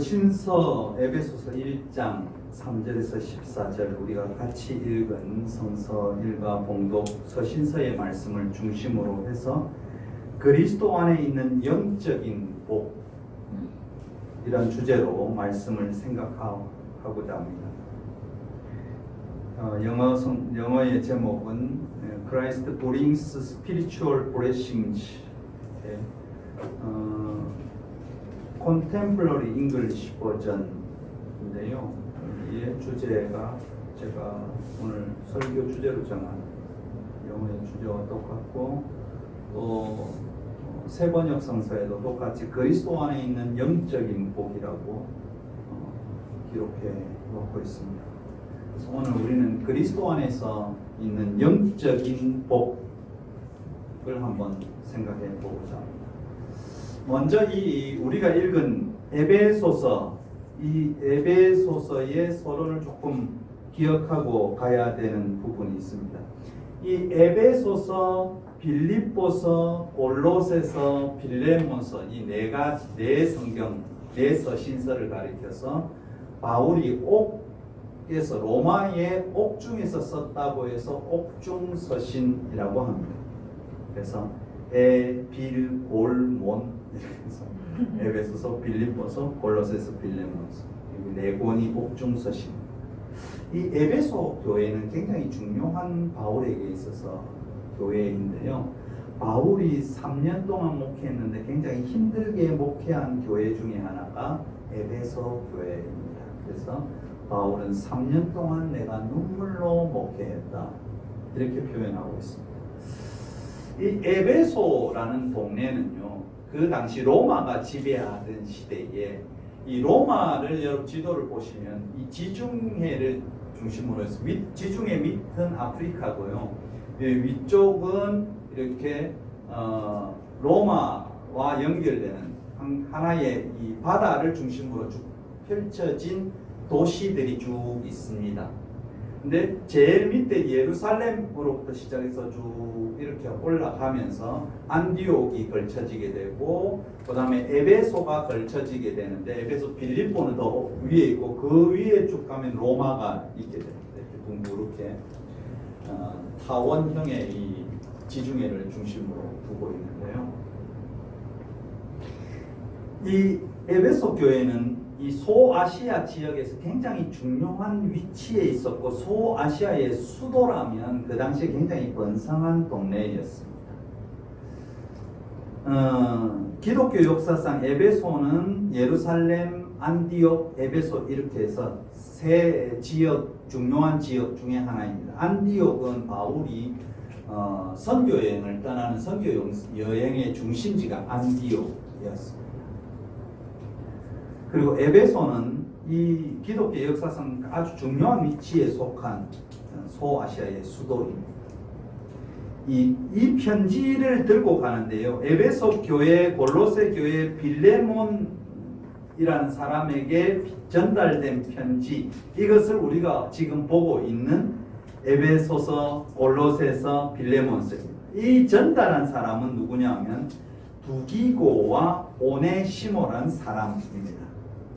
서신서 에베소서 1장 3절에서 14절 우리가 같이 읽은 성서 일과 봉독 서신서의 말씀을 중심으로 해서 그리스도 안에 있는 영적인 복 이런 주제로 말씀을 생각하고자 합니다. 영어의 제목은 Christ brings spiritual blessings. Contemporary English 버전인데요. 이 주제가 제가 오늘 설교 주제로 정한 영어의 주제와 똑같고 또 세번역 성서에도 똑같이 그리스도 안에 있는 영적인 복이라고 기록해 놓고 있습니다. 그래서 오늘 우리는 그리스도 안에서 있는 영적인 복을 한번 생각해 보고자 합니다. 먼저 이 우리가 읽은 에베소서, 이 에베소서의 서론을 조금 기억하고 가야 되는 부분이 있습니다. 이 에베소서, 빌립보서, 골로새서, 빌레몬서 이 네 성경, 네 서신서를 가리켜서 바울이 옥에서 로마의 옥중에서 썼다고 해서 옥중서신이라고 합니다. 그래서 빌골몬 에베소서, 빌립보서, 골로새서, 빌레몬서 이 네 권이 옥중서신. 이 에베소 교회는 굉장히 중요한 바울에게 있어서 교회인데요. 바울이 3년 동안 목회했는데 굉장히 힘들게 목회한 교회 중에 하나가 에베소 교회입니다. 그래서 바울은 3년 동안 내가 눈물로 목회했다 이렇게 표현하고 있습니다. 이 에베소라는 동네는요, 그 당시 로마가 지배하던 시대에 이 로마를 여러분 지도를 보시면 이 지중해를 중심으로 해서 지중해 밑은 아프리카고요. 위쪽은 이렇게 로마와 연결되는 하나의 이 바다를 중심으로 쭉 펼쳐진 도시들이 쭉 있습니다. 근데 제일 밑에 예루살렘으로부터 시작해서 쭉 이렇게 올라가면서 안디옥이 걸쳐지게 되고 그 다음에 에베소가 걸쳐지게 되는데 에베소 빌립보는 더 위에 있고 그 위에 쭉 가면 로마가 있게 됩니다. 이렇게 둥그렇게 타원형의 이 지중해를 중심으로 두고 있는데요. 이 에베소 교회는 이 소아시아 지역에서 굉장히 중요한 위치에 있었고 소아시아의 수도라면 그 당시에 굉장히 번성한 동네였습니다. 기독교 역사상 에베소는 예루살렘, 안디옥, 에베소 이렇게 해서 세 지역, 중요한 지역 중에 하나입니다. 안디옥은 바울이 선교여행을 떠나는 선교여행의 중심지가 안디옥이었습니다. 그리고 에베소는 이 기독교 역사상 아주 중요한 위치에 속한 소아시아의 수도입니다. 이 편지를 들고 가는데요. 에베소 교회, 골로새 교회, 빌레몬이라는 사람에게 전달된 편지, 이것을 우리가 지금 보고 있는 에베소서, 골로새서, 빌레몬서입니다. 이 전달한 사람은 누구냐면 두기고와 오네시모라는 사람입니다.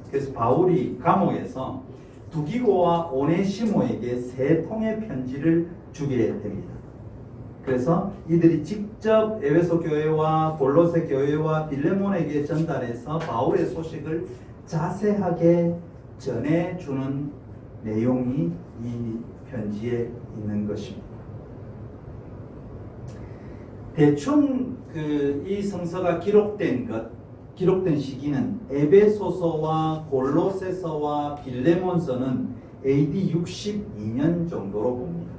그래서 바울이 감옥에서 두기고와 오네시모에게 세 통의 편지를 주게 됩니다. 그래서 이들이 직접 에베소 교회와 골로새 교회와 빌레몬에게 전달해서 바울의 소식을 자세하게 전해주는 내용이 이 편지에 있는 것입니다. 대충 이 성서가 기록된 시기는 에베소서와 골로새서와 빌레몬서는 AD 62년 정도로 봅니다.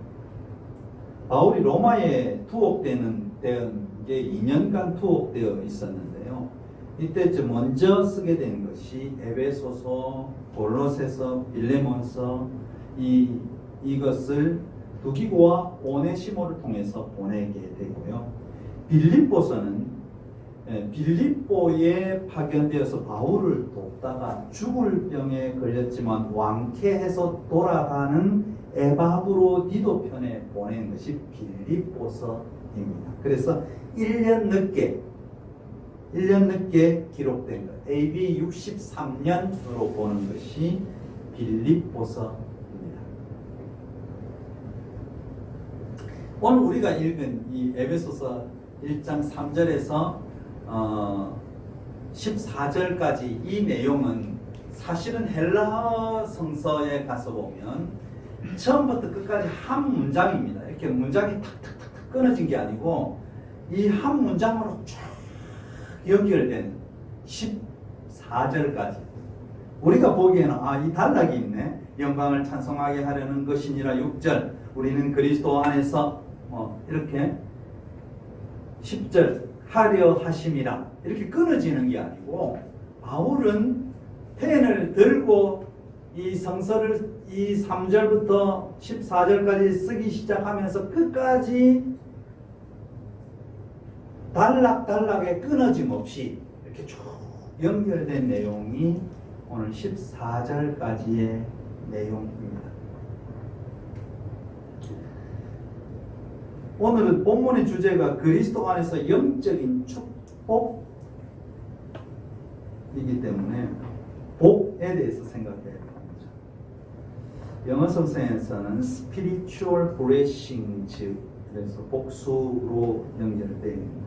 바울이 로마에 투옥된 게 2년간 투옥되어 있었는데요. 이때 먼저 쓰게 된 것이 에베소서, 골로새서, 빌레몬서 이것을 두기고와 오네시모를 통해서 보내게 되고요. 빌립보서는 빌립보에 파견되어서 바울을 돕다가 죽을 병에 걸렸지만 완쾌해서 돌아가는 에바브로디도 편에 보낸 것이 빌립보서입니다. 그래서 1년 늦게 1년 늦게 기록된 것, AD 63년으로 보는 것이 빌립보서입니다. 오늘 우리가 읽은 이 에베소서 1장 3절에서 14절까지 이 내용은 사실은 헬라어 성서에 가서 보면 처음부터 끝까지 한 문장입니다. 이렇게 문장이 탁탁탁 끊어진 게 아니고 이 한 문장으로 쫙 연결된 14절까지 우리가 보기에는 이 단락이 있네. 영광을 찬송하게 하려는 것이니라 6절 우리는 그리스도 안에서 이렇게 10절 하려 하심이라 이렇게 끊어지는 게 아니고 바울은 펜을 들고 이 성서를 이 3절부터 14절까지 쓰기 시작하면서 끝까지 단락단락에 끊어짐 없이 이렇게 쭉 연결된 내용이 오늘 14절까지의 내용입니다. 오늘은 본문의 주제가 그리스도 안에서 영적인 축복이기 때문에 복에 대해서 생각해야 됩니다. 영어 성서에서는 spiritual blessings, 그래서 복수로 연결되어 있는데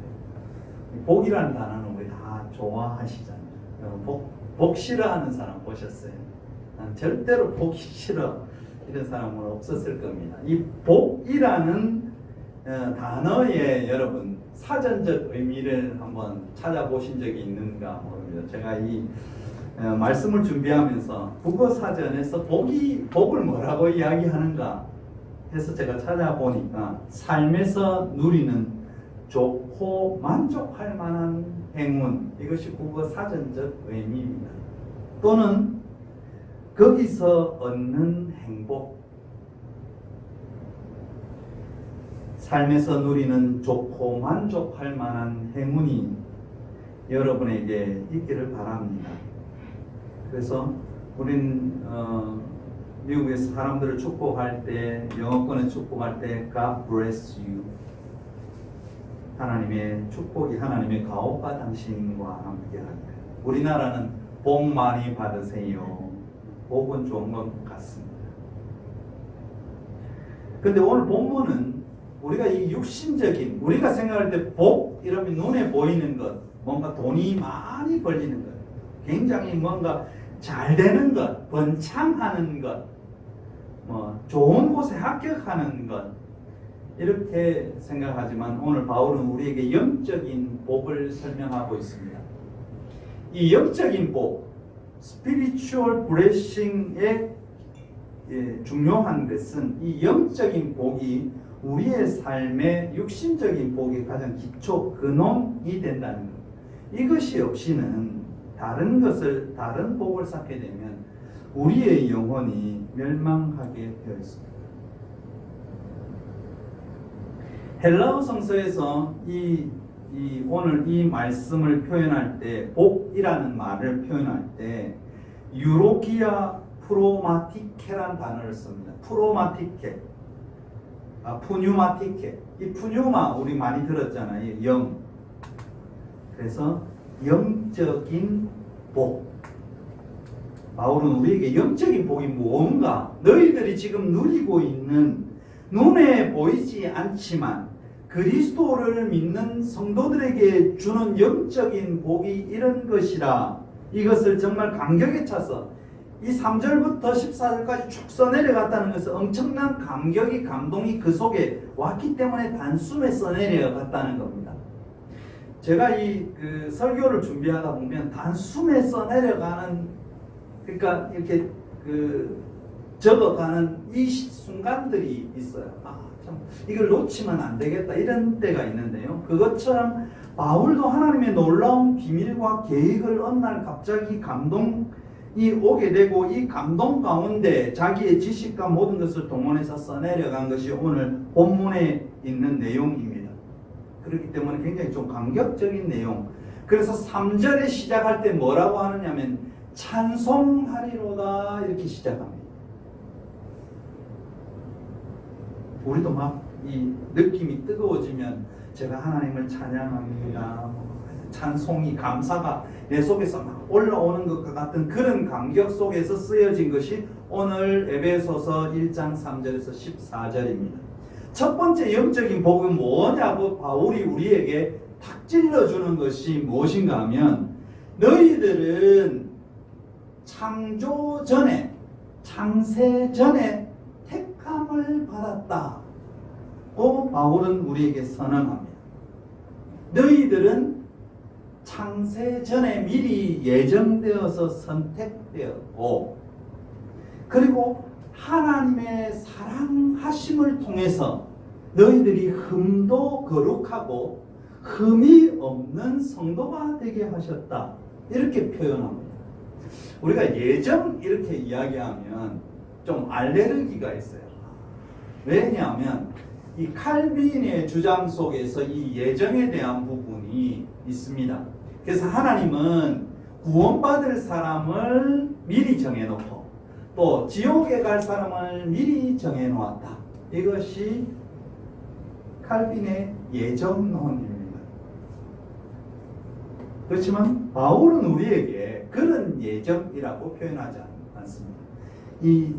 복이라는 단어는 우리 다 좋아하시잖아요. 여러분 복 싫어하는 사람 보셨어요? 난 절대로 복이 싫어 이런 사람은 없었을 겁니다. 이 복이라는 단어의 여러분 사전적 의미를 한번 찾아보신 적이 있는가 모릅니다. 제가 이 말씀을 준비하면서 국어 사전에서 복을 뭐라고 이야기하는가 해서 제가 찾아보니까 삶에서 누리는 좋고 만족할 만한 행운, 이것이 국어 사전적 의미입니다. 또는 거기서 얻는 행복, 삶에서 누리는 좋고 만족할 만한 행운이 여러분에게 있기를 바랍니다. 그래서 우린 미국에서 사람들을 축복할 때, 영어권에 축복할 때 God bless you, 하나님의 축복이 하나님의 가호가 당신과 함께하리라. 우리나라는 복 많이 받으세요. 복은 좋은 것 같습니다. 근데 오늘 본문은 우리가 이 육신적인, 우리가 생각할 때 복 이러면 눈에 보이는 것, 뭔가 돈이 많이 벌리는 것, 굉장히 뭔가 잘 되는 것, 번창하는 것, 좋은 곳에 합격하는 것, 이렇게 생각하지만 오늘 바울은 우리에게 영적인 복을 설명하고 있습니다. 이 영적인 복, spiritual blessing의 중요한 것은 이 영적인 복이 우리의 삶의 육신적인 복의 가장 기초 근원이 된다는 것. 이것이 없이는 다른 복을 쌓게 되면 우리의 영혼이 멸망하게 되어 있습니다. 헬라어 성서에서 오늘 이 말씀을 표현할 때, 복이라는 말을 표현할 때 유로기아 프로마티케란 단어를 씁니다. 프로마티케, 푸뉴마티케. 이 푸뉴마 우리 많이 들었잖아요. 영. 그래서 영적인 복. 바울은 우리에게 영적인 복이 무언가, 너희들이 지금 누리고 있는 눈에 보이지 않지만 그리스도를 믿는 성도들에게 주는 영적인 복이 이런 것이라. 이것을 정말 감격에 차서 이 3절부터 14절까지 쭉 써내려갔다는 것은 엄청난 감동이 그 속에 왔기 때문에 단숨에 써내려갔다는 겁니다. 제가 그 설교를 준비하다 보면 단숨에 써내려가는, 그러니까 이렇게 적어가는 이 순간들이 있어요. 참 이걸 놓치면 안 되겠다 이런 때가 있는데요. 그것처럼 바울도 하나님의 놀라운 비밀과 계획을 어느 날 갑자기 감동이 오게 되고 이 감동 가운데 자기의 지식과 모든 것을 동원해서 써내려간 것이 오늘 본문에 있는 내용입니다. 그렇기 때문에 굉장히 좀 감격적인 내용. 그래서 3절에 시작할 때 뭐라고 하느냐면 찬송하리로다 이렇게 시작합니다. 우리도 막 이 느낌이 뜨거워지면 제가 하나님을 찬양합니다. 찬송이 감사가 내 속에서 막 올라오는 것과 같은 그런 감격 속에서 쓰여진 것이 오늘 에베소서 1장 3절에서 14절입니다. 첫 번째 영적인 복은 뭐냐고 바울이 우리에게 탁 찔러주는 것이 무엇인가 하면 너희들은 창조 전에 창세 전에 택함을 받았다고 바울은 우리에게 선언합니다. 너희들은 창세 전에 미리 예정되어서 선택되었고 그리고 하나님의 사랑하심을 통해서 너희들이 흠도 거룩하고 흠이 없는 성도가 되게 하셨다. 이렇게 표현합니다. 우리가 예정 이렇게 이야기하면 좀 알레르기가 있어요. 왜냐하면 이 칼빈의 주장 속에서 이 예정에 대한 부분이 있습니다. 그래서 하나님은 구원받을 사람을 미리 정해놓고 또 지옥에 갈 사람을 미리 정해놓았다. 이것이 칼빈의 예정론입니다. 그렇지만 바울은 우리에게 그런 예정이라고 표현하지 않습니다. 이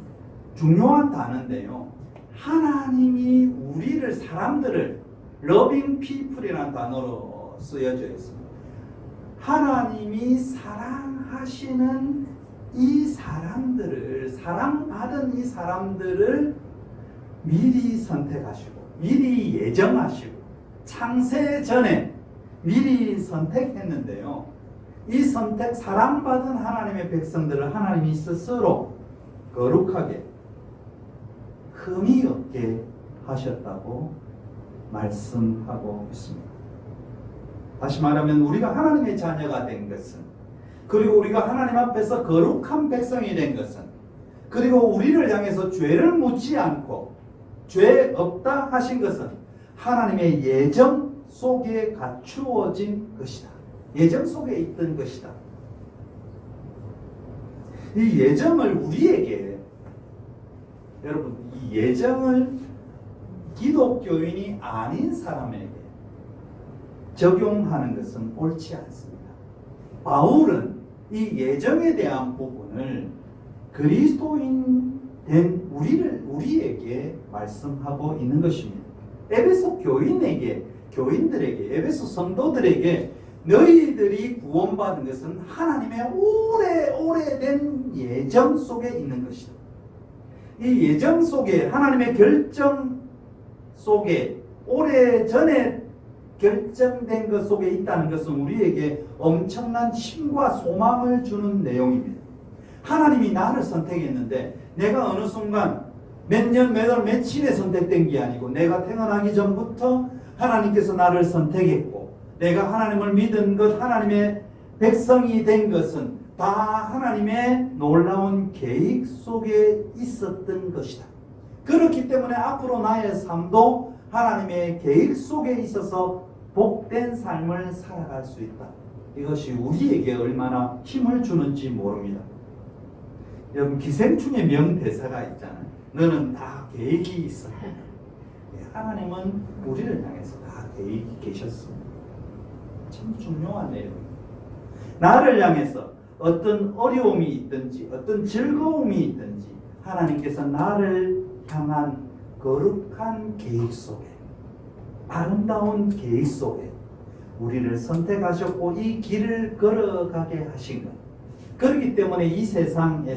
중요한 단어인데요. 하나님이 우리를 사람들을 loving people이라는 단어로 쓰여져 있습니다. 하나님이 사랑하시는 이 사람들을 사랑받은 이 사람들을 미리 선택하시고 미리 예정하시고 창세 전에 미리 선택했는데요. 이 선택 사랑받은 하나님의 백성들을 하나님이 스스로 거룩하게 흠이 없게 하셨다고 말씀하고 있습니다. 다시 말하면 우리가 하나님의 자녀가 된 것은 그리고 우리가 하나님 앞에서 거룩한 백성이 된 것은 그리고 우리를 향해서 죄를 묻지 않고 죄 없다 하신 것은 하나님의 예정 속에 갖추어진 것이다. 예정 속에 있던 것이다. 이 예정을 우리에게 여러분 이 예정을 기독교인이 아닌 사람에게 적용하는 것은 옳지 않습니다. 바울은 이 예정에 대한 부분을 그리스도인 된 우리에게 말씀하고 있는 것입니다. 에베소 교인들에게 에베소 성도들에게 너희들이 구원받은 것은 하나님의 오래된 예정 속에 있는 것이다. 이 예정 속에 하나님의 결정 속에 오래전에 결정된 것 속에 있다는 것은 우리에게 엄청난 힘과 소망을 주는 내용입니다. 하나님이 나를 선택했는데 내가 어느 순간 몇 년, 몇 월, 며칠에 선택된 게 아니고 내가 태어나기 전부터 하나님께서 나를 선택했고 내가 하나님을 믿은 것, 하나님의 백성이 된 것은 다 하나님의 놀라운 계획 속에 있었던 것이다. 그렇기 때문에 앞으로 나의 삶도 하나님의 계획 속에 있어서 복된 삶을 살아갈 수 있다. 이것이 우리에게 얼마나 힘을 주는지 모릅니다. 여러분 기생충의 명대사가 있잖아요. 너는 다 계획이 있어. 하나님은 우리를 향해서 다 계획이 계셨습니다. 참 중요한 내용입니다. 나를 향해서 어떤 어려움이 있든지 어떤 즐거움이 있든지 하나님께서 나를 향한 거룩한 계획 속에 아름다운 계획 속에 우리를 선택하셨고 이 길을 걸어가게 하신 것. 그렇기 때문에 이 세상에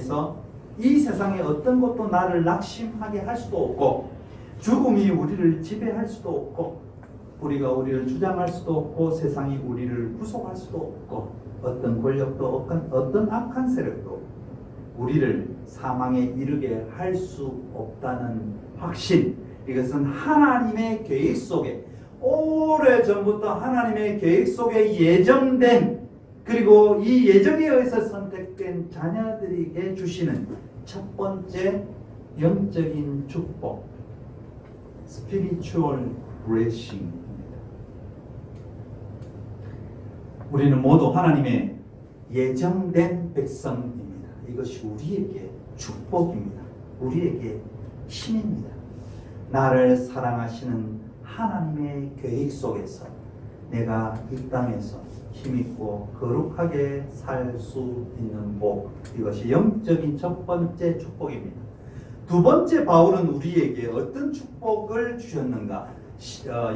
어떤 것도 나를 낙심하게 할 수도 없고 죽음이 우리를 지배할 수도 없고 우리가 우리를 주장할 수도 없고 세상이 우리를 구속할 수도 없고 어떤 권력도 어떤 악한 세력도 우리를 사망에 이르게 할 수 없다는 확신. 이것은 하나님의 계획 속에 오래전부터 하나님의 계획 속에 예정된 그리고 이 예정에 의해서 선택된 자녀들에게 주시는 첫 번째 영적인 축복, spiritual blessing입니다. 우리는 모두 하나님의 예정된 백성입니다. 이것이 우리에게 축복입니다. 우리에게 힘입니다. 나를 사랑하시는 하나님의 계획 속에서 내가 이 땅에서 힘있고 거룩하게 살 수 있는 복. 이것이 영적인 첫 번째 축복입니다. 두 번째, 바울은 우리에게 어떤 축복을 주셨는가?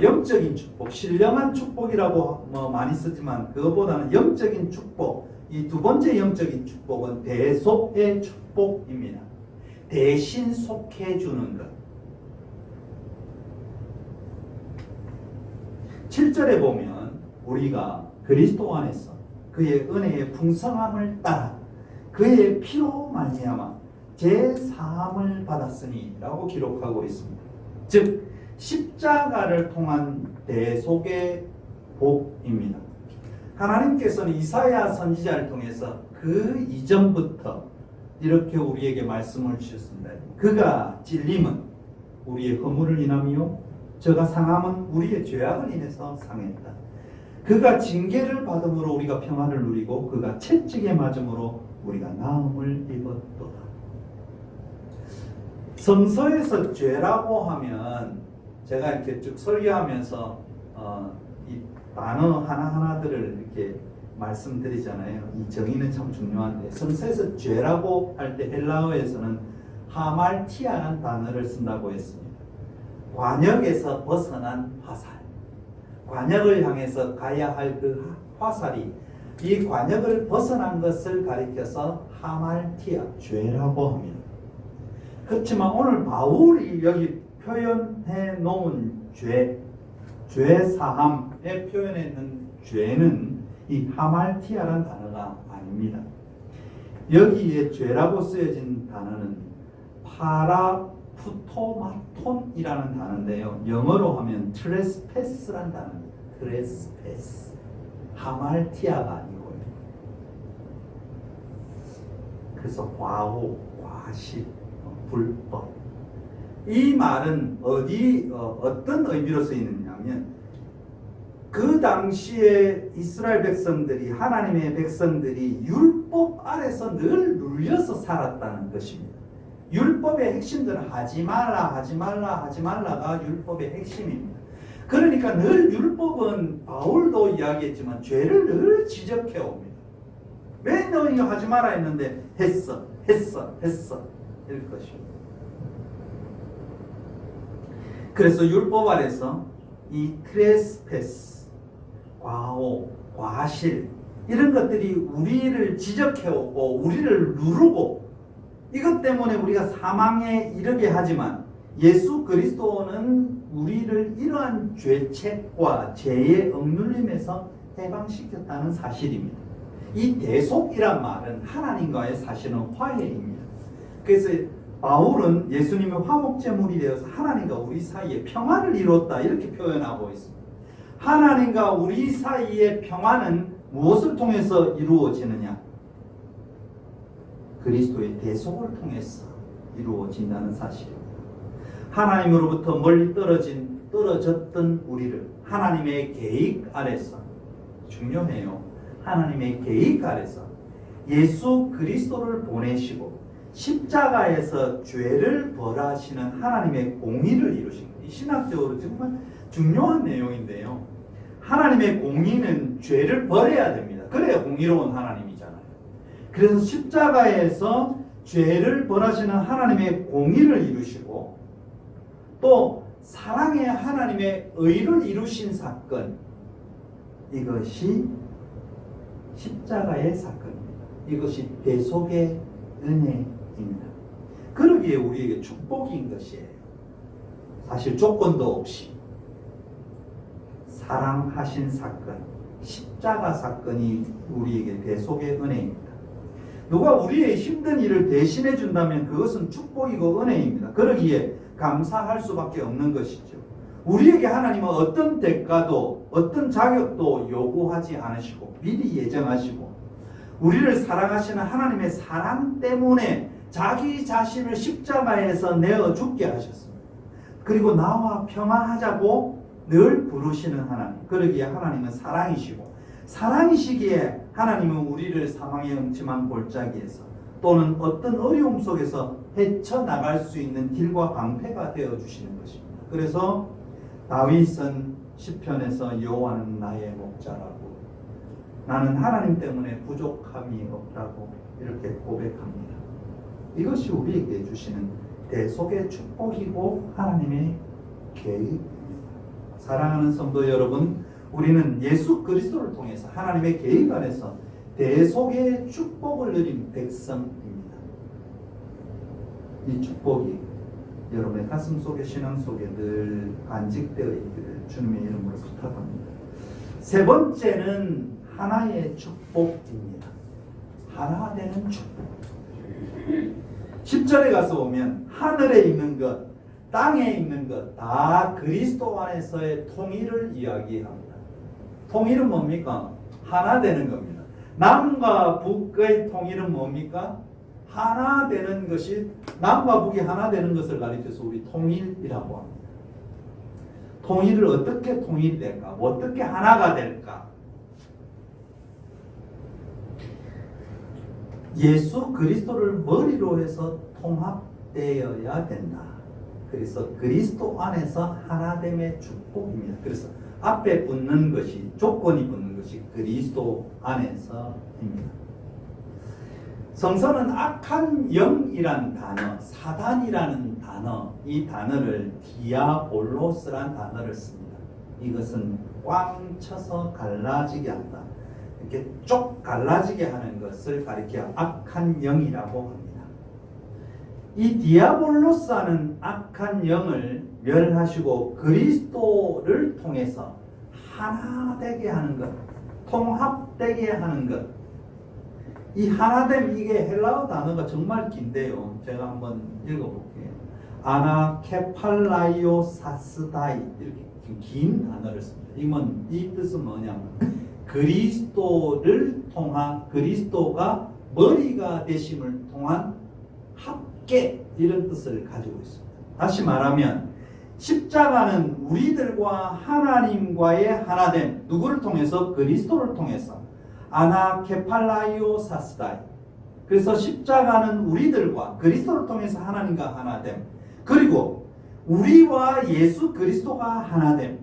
영적인 축복, 신령한 축복이라고 많이 쓰지만 그것보다는 영적인 축복. 이 두 번째 영적인 축복은 대속의 축복입니다. 대신 속해 주는 것. 7절에 보면 우리가 그리스도 안에서 그의 은혜의 풍성함을 따라 그의 피로 말미암아 제 사함을 받았으니 라고 기록하고 있습니다. 즉 십자가를 통한 대속의 복입니다. 하나님께서는 이사야 선지자를 통해서 그 이전부터 이렇게 우리에게 말씀을 주셨습니다. 그가 찔림은 우리의 허물을 인하며 저가 상함은 우리의 죄악을 인해서 상했다. 그가 징계를 받음으로 우리가 평안을 누리고 그가 채찍에 맞음으로 우리가 나음을 입었도다. 성서에서 죄라고 하면 제가 이렇게 쭉 설교하면서 이 단어 하나하나들을 이렇게 말씀드리잖아요. 이 정의는 참 중요한데 성서에서 죄라고 할 때 헬라어에서는 하말티아라는 단어를 쓴다고 했습니다. 관역에서 벗어난 화살, 관역을 향해서 가야 할 그 화살이 이 관역을 벗어난 것을 가리켜서 하말티아, 죄라고 합니다. 그렇지만 오늘 바울이 여기 표현해 놓은 죄 사함에 표현해 있는 죄는 이 하말티아라는 단어가 아닙니다. 여기에 죄라고 쓰여진 단어는 파라푸토마톤이라는 단어인데요. 영어로 하면 트레스패스라는 단어입니다. 트레스패스. 하말티아가 아니고요. 그래서 과오, 과실, 불법. 이 말은 어떤 의미로 쓰이느냐면 그 당시에 이스라엘 백성들이, 하나님의 백성들이 율법 아래서 늘 눌려서 살았다는 것입니다. 율법의 핵심들은 하지 말라, 하지 말라, 하지 말라가 율법의 핵심입니다. 그러니까 늘 율법은 바울도 이야기했지만 죄를 늘 지적해 옵니다. 왜 너 이거 하지 마라 했는데 했어 이럴 것입니다. 그래서 율법 아래서 이 트레스패스, 과오, 과실 이런 것들이 우리를 지적해 오고 우리를 누르고 이것 때문에 우리가 사망에 이르게 하지만 예수 그리스도는 우리를 이러한 죄책과 죄의 억눌림에서 해방시켰다는 사실입니다. 이 대속이란 말은 하나님과의 사실은 화해입니다. 그래서 바울은 예수님의 화목제물이 되어서 하나님과 우리 사이에 평화를 이뤘다 이렇게 표현하고 있습니다. 하나님과 우리 사이의 평화는 무엇을 통해서 이루어지느냐? 그리스도의 대속을 통해서 이루어진다는 사실입니다. 하나님으로부터 멀리 떨어졌던 우리를 하나님의 계획 아래서, 중요해요. 하나님의 계획 아래서 예수 그리스도를 보내시고 십자가에서 죄를 벌하시는 하나님의 공의를 이루신 것. 이 신학적으로 정말 중요한 내용인데요. 하나님의 공의는 죄를 벌해야 됩니다. 그래야 공의로운 하나님이잖아요. 그래서 십자가에서 죄를 벌하시는 하나님의 공의를 이루시고 또 사랑의 하나님의 의를 이루신 사건, 이것이 십자가의 사건입니다. 이것이 대속의 은혜입니다. 그러기에 우리에게 축복인 것이에요. 사실 조건도 없이 사랑하신 사건, 십자가 사건이 우리에게 대속의 은혜입니다. 누가 우리의 힘든 일을 대신해 준다면 그것은 축복이고 은혜입니다. 그러기에 감사할 수밖에 없는 것이죠. 우리에게 하나님은 어떤 대가도 어떤 자격도 요구하지 않으시고 미리 예정하시고 우리를 사랑하시는 하나님의 사랑 때문에 자기 자신을 십자가에서 내어 죽게 하셨습니다. 그리고 나와 평화하자고 늘 부르시는 하나님. 그러기에 하나님은 사랑이시고 사랑이시기에 하나님은 우리를 사망의 음침한 골짜기에서 또는 어떤 어려움 속에서 헤쳐나갈 수 있는 길과 방패가 되어주시는 것입니다. 그래서 다윗은 시편에서 여호와는 나의 목자라고 나는 하나님 때문에 부족함이 없다고 이렇게 고백합니다. 이것이 우리에게 주시는 대속의 축복이고 하나님의 계획입니다. 사랑하는 성도 여러분, 우리는 예수 그리스도를 통해서 하나님의 계획 안에서 대속의 축복을 누린 백성입니다. 이 축복이 여러분의 가슴 속에, 신앙 속에 늘 간직되어 있기를 주님의 이름으로 부탁합니다. 세 번째는 하나의 축복입니다. 하나 되는 축복. 10절에 가서 보면 하늘에 있는 것, 땅에 있는 것 다 그리스도 안에서의 통일을 이야기합니다. 통일은 뭡니까? 하나 되는 겁니다. 남과 북의 통일은 뭡니까? 하나 되는 것이, 남과 북이 하나 되는 것을 가리켜서 우리 통일이라고 합니다. 통일을 어떻게 통일될까? 어떻게 하나가 될까? 예수 그리스도를 머리로 해서 통합되어야 된다. 그래서 그리스도 안에서 하나됨의 축복입니다. 그래서 앞에 붙는 것이, 조건이 붙는 것이 그리스도 안에서입니다. 성서는 악한 영이란 단어, 사단이라는 단어, 이 단어를 디아볼로스란 단어를 씁니다. 이것은 꽝 쳐서 갈라지게 한다. 이렇게 쪽 갈라지게 하는 것을 가리켜 악한 영이라고 합니다. 이 디아볼로스라는 악한 영을 멸하시고 그리스도를 통해서 하나 되게 하는 것, 통합되게 하는 것. 이 하나됨, 이게 헬라어 단어가 정말 긴데요. 제가 한번 읽어볼게요. 아나케팔라이오 사스다이, 이렇게 긴 단어를 씁니다. 이 뜻은 뭐냐면 그리스도를 통한, 그리스도가 머리가 되심을 통한 합계, 이런 뜻을 가지고 있습니다. 다시 말하면 십자가는 우리들과 하나님과의 하나됨, 누구를 통해서? 그리스도를 통해서. 아나케팔라이오 사스다이. 그래서 십자가는 우리들과 그리스도를 통해서 하나님과 하나됨, 그리고 우리와 예수 그리스도가 하나됨,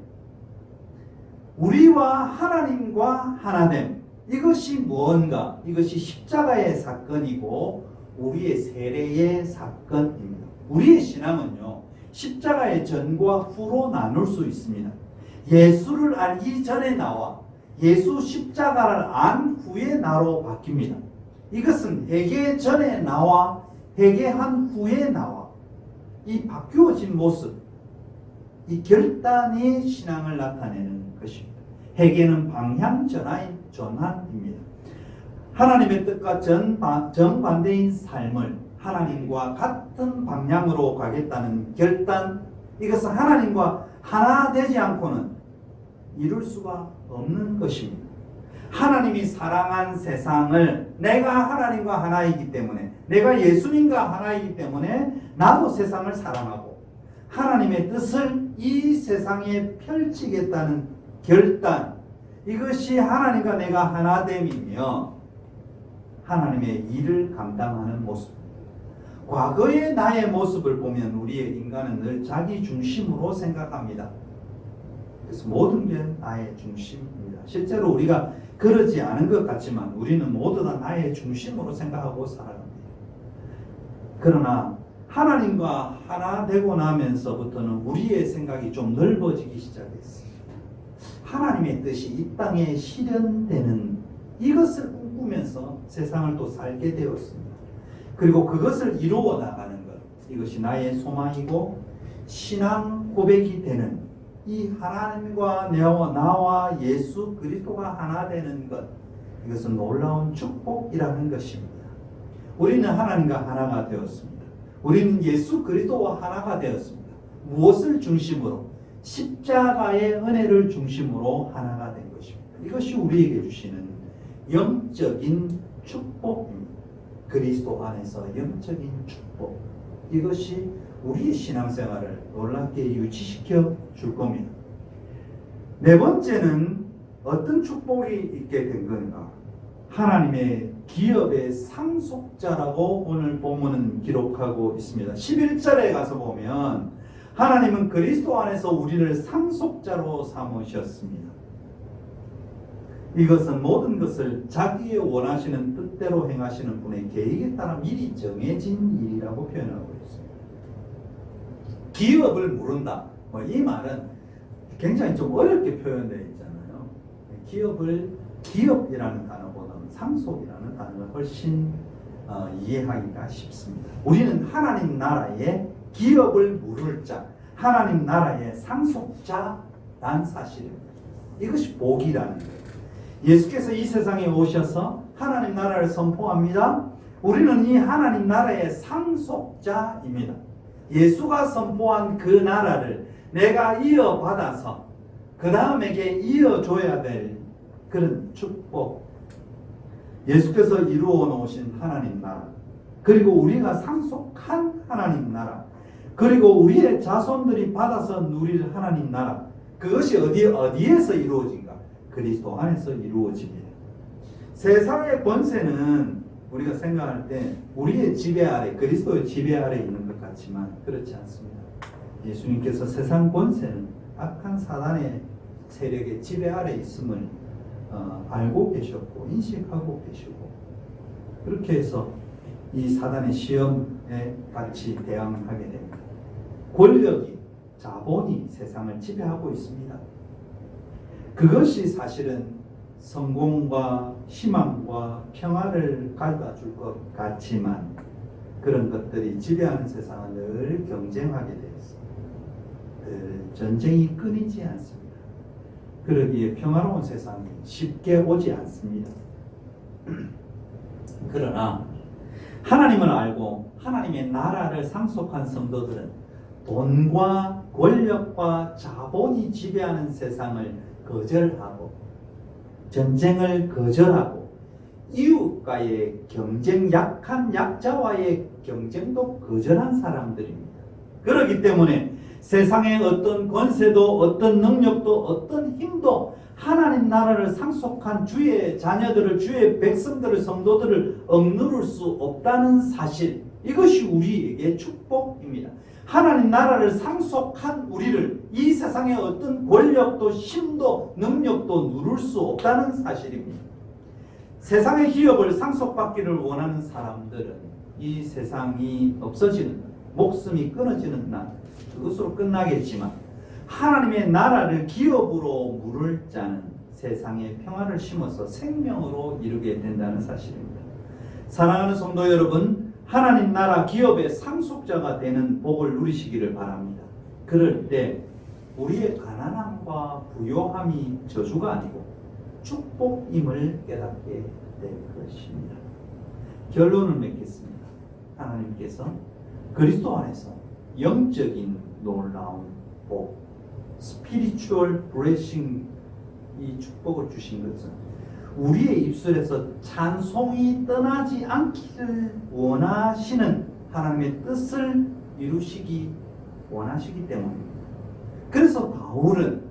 우리와 하나님과 하나됨. 이것이 무언가? 이것이 십자가의 사건이고 우리의 세례의 사건입니다. 우리의 신앙은요, 십자가의 전과 후로 나눌 수 있습니다. 예수를 알기 전에 나와 예수 십자가를 안 후에 나로 바뀝니다. 이것은 회개 전에 나와 회개한 후에 나와. 이 바뀌어진 모습, 이 결단의 신앙을 나타내는 것입니다. 회개는 방향 전환입니다. 하나님의 뜻과 정반대인 삶을 하나님과 같은 방향으로 가겠다는 결단, 이것은 하나님과 하나 되지 않고는 이룰 수가 없는 것입니다. 하나님이 사랑한 세상을, 내가 하나님과 하나이기 때문에, 내가 예수님과 하나이기 때문에 나도 세상을 사랑하고 하나님의 뜻을 이 세상에 펼치겠다는 결단, 이것이 하나님과 내가 하나됨이며 하나님의 일을 감당하는 모습입니다. 과거의 나의 모습을 보면 우리의 인간은 늘 자기 중심으로 생각합니다. 그래서 모든 게 나의 중심입니다. 실제로 우리가 그러지 않은 것 같지만 우리는 모두 다 나의 중심으로 생각하고 살아갑니다. 그러나 하나님과 하나 되고 나면서부터는 우리의 생각이 좀 넓어지기 시작했습니다. 하나님의 뜻이 이 땅에 실현되는 이것을 꿈꾸면서 세상을 또 살게 되었습니다. 그리고 그것을 이루어 나가는 것, 이것이 나의 소망이고 신앙 고백이 되는, 이 하나님과 나와 예수 그리스도가 하나 되는 것, 이것은 놀라운 축복이라는 것입니다. 우리는 하나님과 하나가 되었습니다. 우리는 예수 그리스도와 하나가 되었습니다. 무엇을 중심으로? 십자가의 은혜를 중심으로 하나가 된 것입니다. 이것이 우리에게 주시는 영적인 축복입니다. 그리스도 안에서 영적인 축복, 이것이 우리의 신앙생활을 놀랍게 유지시켜 줄 겁니다. 네 번째는 어떤 축복이 있게 된 건가? 하나님의 기업의 상속자라고 오늘 본문은 기록하고 있습니다. 11절에 가서 보면 하나님은 그리스도 안에서 우리를 상속자로 삼으셨습니다. 이것은 모든 것을 자기의 원하시는 뜻대로 행하시는 분의 계획에 따라 미리 정해진 일이라고 표현하고 있습니다. 기업을 모른다. 이 말은 굉장히 좀 어렵게 표현되어 있잖아요. 기업이라는 단어보다는 상속이라는 단어가 훨씬 이해하기가 쉽습니다. 우리는 하나님 나라의 기업을 물을 자, 하나님 나라의 상속자란 사실입니다. 이것이 복이라는 거예요. 예수께서 이 세상에 오셔서 하나님 나라를 선포합니다. 우리는 이 하나님 나라의 상속자입니다. 예수가 선포한 그 나라를 내가 이어받아서 그 다음에게 이어줘야 될 그런 축복, 예수께서 이루어 놓으신 하나님 나라, 그리고 우리가 상속한 하나님 나라, 그리고 우리의 자손들이 받아서 누릴 하나님 나라, 그것이 어디에서 이루어진가? 그리스도 안에서 이루어집니다. 세상의 권세는 우리가 생각할 때 우리의 지배 아래, 그리스도의 지배 아래 있는 것 같지만 그렇지 않습니다. 예수님께서 세상 권세는 악한 사단의 세력의 지배 아래 있음을 알고 계셨고 인식하고 계시고, 그렇게 해서 이 사단의 시험에 같이 대항하게 됩니다. 권력이, 자본이 세상을 지배하고 있습니다. 그것이 사실은 성공과 희망과 평화를 가져다 줄 것 같지만 그런 것들이 지배하는 세상은 늘 경쟁하게 되어 있습니다. 늘 전쟁이 끊이지 않습니다. 그러기에 평화로운 세상이 쉽게 오지 않습니다. 그러나 하나님을 알고 하나님의 나라를 상속한 성도들은 돈과 권력과 자본이 지배하는 세상을 거절하고 전쟁을 거절하고 이웃과의 경쟁, 약한 약자와의 경쟁도 거절한 사람들입니다. 그렇기 때문에 세상의 어떤 권세도 어떤 능력도 어떤 힘도 하나님 나라를 상속한 주의 자녀들을, 주의 백성들을, 성도들을 억누를 수 없다는 사실, 이것이 우리에게 축복입니다. 하나님 나라를 상속한 우리를 이 세상의 어떤 권력도 힘도 능력도 누를 수 없다는 사실입니다. 세상의 기업을 상속받기를 원하는 사람들은 이 세상이 없어지는, 목숨이 끊어지는 날, 그것으로 끝나겠지만 하나님의 나라를 기업으로 물을 자는 세상에 평화를 심어서 생명으로 이루게 된다는 사실입니다. 사랑하는 성도 여러분, 하나님 나라 기업의 상속자가 되는 복을 누리시기를 바랍니다. 그럴 때 우리의 가난함과 부요함이 저주가 아니고 축복임을 깨닫게 될 것입니다. 결론을 맺겠습니다. 하나님께서 그리스도 안에서 영적인 놀라운 복, 스피리추얼 블레싱, 이 축복을 주신 것은 우리의 입술에서 찬송이 떠나지 않기를 원하시는 하나님의 뜻을 이루시기 원하시기 때문입니다. 그래서 바울은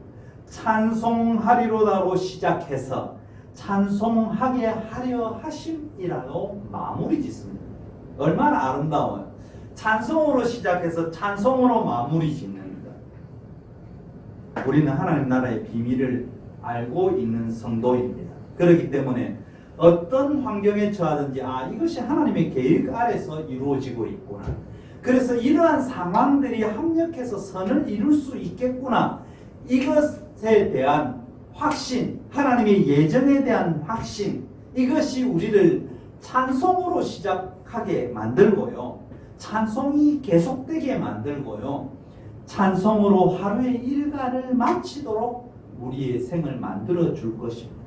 찬송하리로다로 시작해서 찬송하게 하려 하심이라고 마무리 짓습니다. 얼마나 아름다워요. 찬송으로 시작해서 찬송으로 마무리 짓는다. 우리는 하나님 나라의 비밀을 알고 있는 성도입니다. 그렇기 때문에 어떤 환경에 처하든지 이것이 하나님의 계획 아래서 이루어지고 있구나. 그래서 이러한 상황들이 합력해서 선을 이룰 수 있겠구나. 이것에 대한 확신, 하나님의 예정에 대한 확신, 이것이 우리를 찬송으로 시작하게 만들고요. 찬송이 계속되게 만들고요. 찬송으로 하루의 일과를 마치도록 우리의 생을 만들어 줄 것입니다.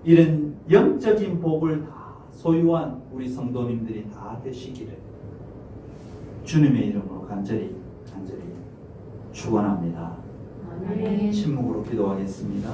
이런 영적인 복을 다 소유한 우리 성도님들이 다 되시기를 주님의 이름으로 간절히 축원합니다. 침묵으로 기도하겠습니다.